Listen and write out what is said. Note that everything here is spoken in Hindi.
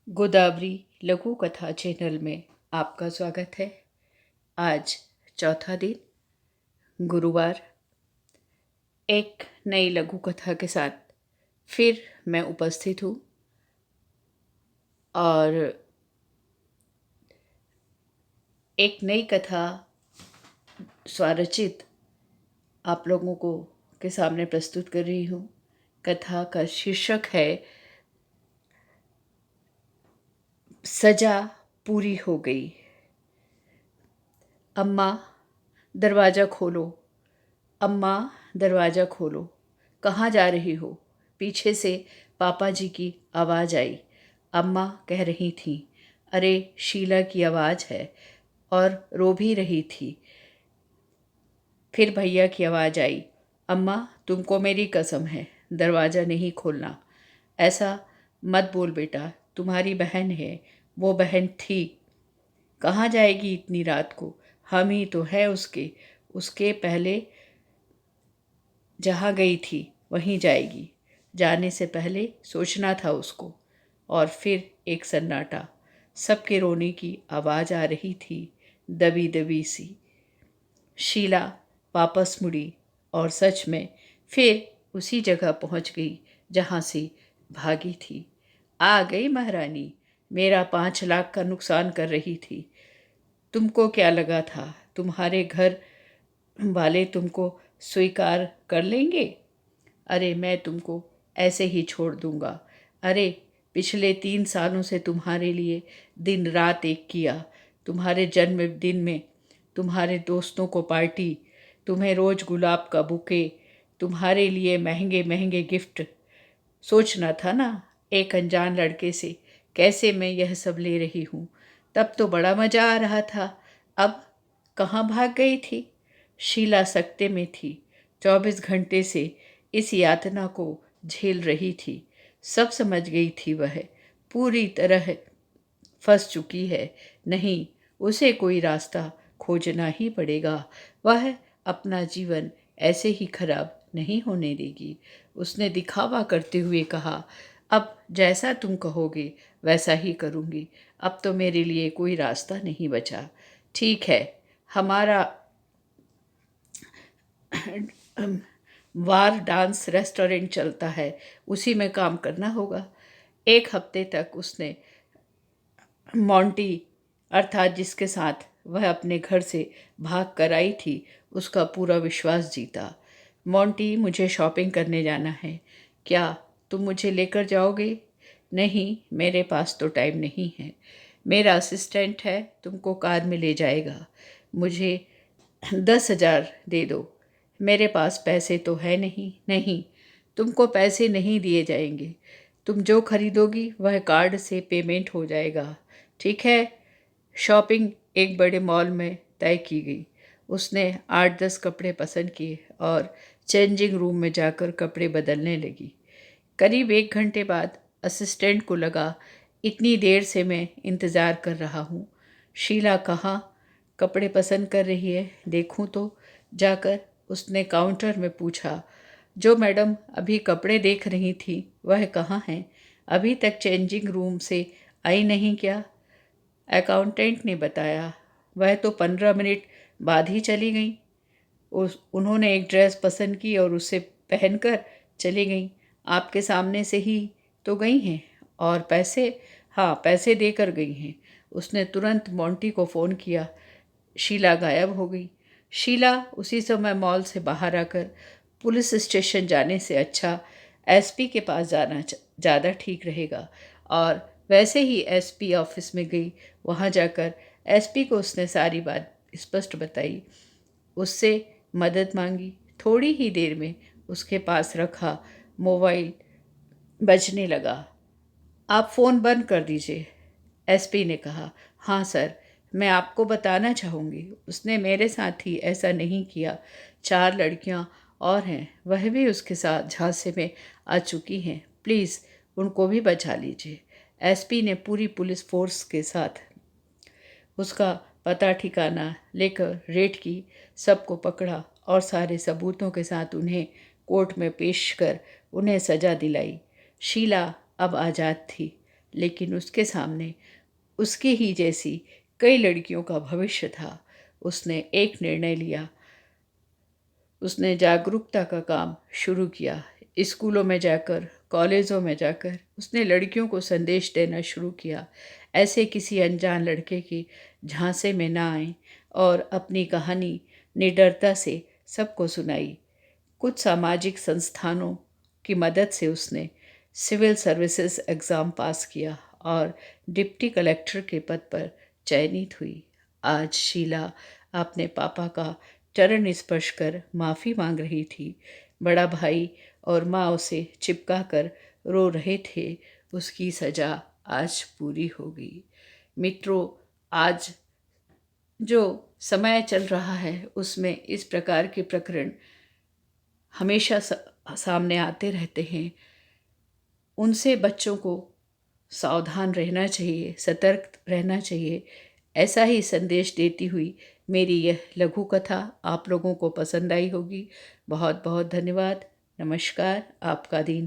गोदावरी लघु कथा चैनल में आपका स्वागत है। आज चौथा दिन गुरुवार, एक नई लघु कथा के साथ फिर मैं उपस्थित हूँ और एक नई कथा स्वरचित आप लोगों को के सामने प्रस्तुत कर रही हूँ। कथा का शीर्षक है सजा पूरी हो गई। अम्मा दरवाज़ा खोलो, अम्मा दरवाज़ा खोलो, कहाँ जा रही हो? पीछे से पापा जी की आवाज़ आई। अम्मा कह रही थीं, अरे शीला की आवाज़ है, और रो भी रही थी। फिर भैया की आवाज़ आई, अम्मा तुमको मेरी कसम है, दरवाज़ा नहीं खोलना। ऐसा मत बोल बेटा, तुम्हारी बहन है, वो बहन थी। कहाँ जाएगी इतनी रात को? हम ही तो है उसके। उसके पहले जहाँ गई थी वहीं जाएगी। जाने से पहले सोचना था उसको। और फिर एक सन्नाटा। सबके रोने की आवाज़ आ रही थी, दबी दबी सी। शीला वापस मुड़ी और सच में फिर उसी जगह पहुंच गई जहाँ से भागी थी। आ गई महारानी, मेरा 5 लाख का नुकसान कर रही थी। तुमको क्या लगा था तुम्हारे घर वाले तुमको स्वीकार कर लेंगे? अरे मैं तुमको ऐसे ही छोड़ दूंगा। अरे पिछले 3 सालों से तुम्हारे लिए दिन रात एक किया। तुम्हारे जन्मदिन में तुम्हारे दोस्तों को पार्टी, तुम्हें रोज़ गुलाब का बुके, तुम्हारे लिए महंगे महंगे गिफ्ट। सोचना था ना एक अनजान लड़के से कैसे मैं यह सब ले रही हूँ। तब तो बड़ा मज़ा आ रहा था। अब कहाँ भाग गई थी? शीला सकते में थी। 24 घंटे से इस यातना को झेल रही थी। सब समझ गई थी वह पूरी तरह फंस चुकी है। नहीं, उसे कोई रास्ता खोजना ही पड़ेगा। वह अपना जीवन ऐसे ही खराब नहीं होने देगी। उसने दिखावा करते हुए कहा, अब जैसा तुम कहोगे वैसा ही करूँगी। अब तो मेरे लिए कोई रास्ता नहीं बचा। ठीक है, हमारा वार डांस रेस्टोरेंट चलता है, उसी में काम करना होगा। 1 हफ्ते तक उसने मोंटी अर्थात जिसके साथ वह अपने घर से भाग कर आई थी उसका पूरा विश्वास जीता। मोंटी, मुझे शॉपिंग करने जाना है, क्या तुम मुझे लेकर जाओगे? नहीं, मेरे पास तो टाइम नहीं है। मेरा असिस्टेंट है, तुमको कार में ले जाएगा। मुझे 10,000 दे दो। मेरे पास पैसे तो है नहीं। नहीं, तुमको पैसे नहीं दिए जाएंगे। तुम जो खरीदोगी वह कार्ड से पेमेंट हो जाएगा। ठीक है। शॉपिंग एक बड़े मॉल में तय की गई। उसने 8-10 कपड़े पसंद किए और चेंजिंग रूम में जाकर कपड़े बदलने लगी। करीब 1 घंटे बाद असिस्टेंट को लगा, इतनी देर से मैं इंतज़ार कर रहा हूँ। शीला कहाँ कपड़े पसंद कर रही है, देखूँ तो। जाकर उसने काउंटर में पूछा, जो मैडम अभी कपड़े देख रही थी वह कहाँ हैं? अभी तक चेंजिंग रूम से आई नहीं क्या? अकाउंटेंट ने बताया, वह तो 15 मिनट बाद ही चली गई। उन्होंने एक ड्रेस पसंद की और उसे पहनकर चली गई। आपके सामने से ही तो गई हैं। और पैसे? हाँ, पैसे देकर गई हैं। उसने तुरंत मोंटी को फ़ोन किया। शीला गायब हो गई। शीला उसी समय मॉल से बाहर आकर पुलिस स्टेशन जाने से अच्छा एसपी के पास जाना ज़्यादा ठीक रहेगा। और वैसे ही एसपी ऑफिस में गई। वहाँ जाकर एसपी को उसने सारी बात स्पष्ट बताई, उससे मदद मांगी। थोड़ी ही देर में उसके पास रखा मोबाइल बजने लगा। आप फ़ोन बंद कर दीजिए, एसपी ने कहा। हाँ सर, मैं आपको बताना चाहूँगी, उसने मेरे साथ ही ऐसा नहीं किया। 4 लड़कियाँ और हैं, वह भी उसके साथ झांसे में आ चुकी हैं। प्लीज़ उनको भी बचा लीजिए। एसपी ने पूरी पुलिस फोर्स के साथ उसका पता ठिकाना लेकर रेड की, सबको पकड़ा और सारे सबूतों के साथ उन्हें कोर्ट में पेश कर उन्हें सज़ा दिलाई। शीला अब आज़ाद थी, लेकिन उसके सामने उसकी ही जैसी कई लड़कियों का भविष्य था। उसने एक निर्णय लिया। उसने जागरूकता का काम शुरू किया। स्कूलों में जाकर, कॉलेजों में जाकर उसने लड़कियों को संदेश देना शुरू किया। ऐसे किसी अनजान लड़के की झांसे में ना आए और अपनी कहानी निडरता से सबको सुनाई। कुछ सामाजिक संस्थानों की मदद से उसने सिविल सर्विसेज एग्ज़ाम पास किया और डिप्टी कलेक्टर के पद पर चयनित हुई। आज शीला अपने पापा का चरण स्पर्श कर माफ़ी मांग रही थी। बड़ा भाई और माँ उसे चिपका कर रो रहे थे। उसकी सज़ा आज पूरी हो गई। मित्रों, आज जो समय चल रहा है उसमें इस प्रकार के प्रकरण हमेशा सामने आते रहते हैं। उनसे बच्चों को सावधान रहना चाहिए, सतर्क रहना चाहिए। ऐसा ही संदेश देती हुई मेरी यह लघु कथा आप लोगों को पसंद आई होगी। बहुत बहुत धन्यवाद। नमस्कार। आपका दिन